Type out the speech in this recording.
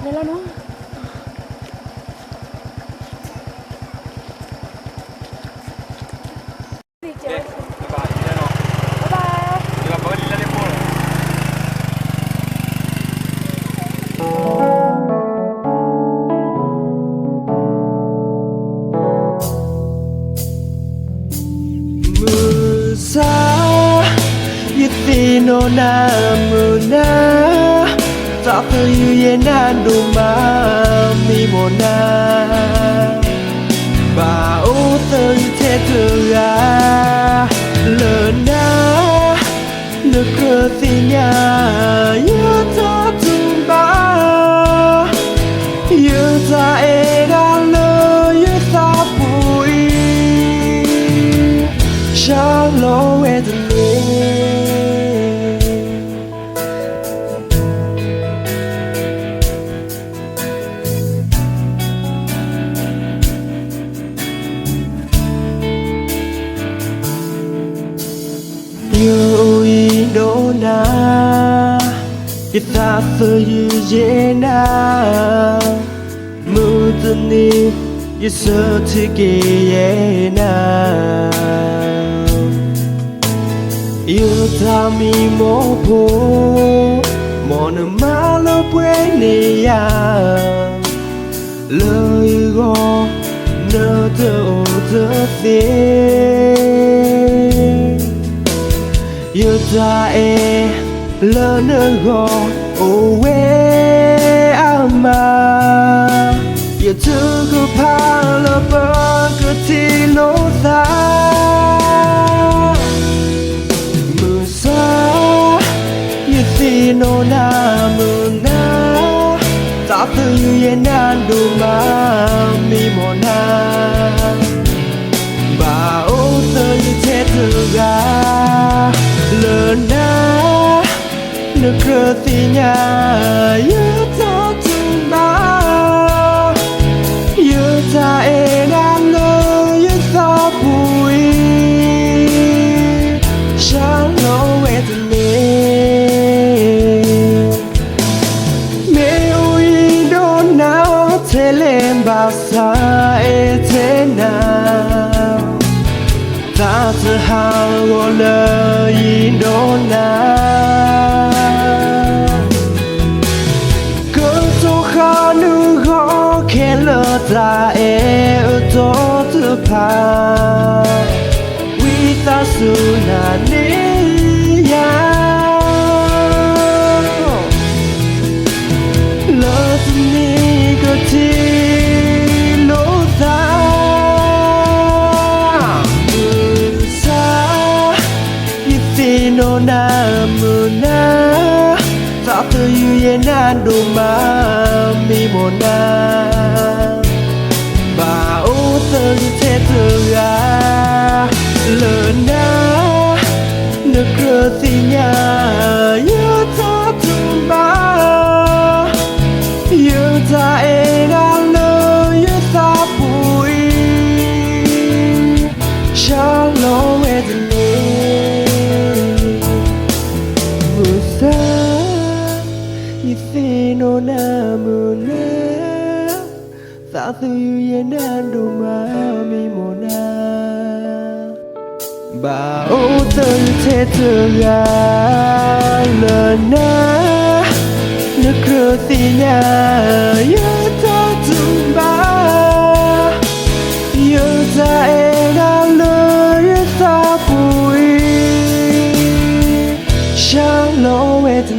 Này là nó. Đi chơi. Bye bye, Bye bye. Juga bawa di dalam mall. Musa Yitino na muna Satu yuyenan duma mimona Bau tertetua Lena Neketinya Ya tak tumba Ya tak edan le Ya tak pui Shallow at the You Indona Kita seyena Mutani Yesetikiyena You tami mopo Mona malo buenia Lời gò Nơ tơ ô tơ phê You ta e Lơ nơ gò Ô we ama You tư cơ pa lơ bơ cơ ti lô ta No na muna ta tư yenan duma mimona ba o tơ te tuga lena neketinya ya ta tumba ya ta edan lo ya ta pui shallow at the Telem basa etena Ta te hao le indona Cơ tô khá nữ gõ khen lơ ta e ở tố tư pa Vì ta su na ni ya Lơ tu ni cơ ti lô ta Musa Yitino na muna Ta tư yuyenan duma mimona Ba o tơ te tua Lena Neketinya Ya ta tumba Ya ta edan le Ya ta pui Shallow at the Musa Yitino na muna Ta tư yuyenan duma mimona Ba o tơ te tua Lena Neketinya Ya ta tumba Ya ta edan le Ya ta pui Shallow at the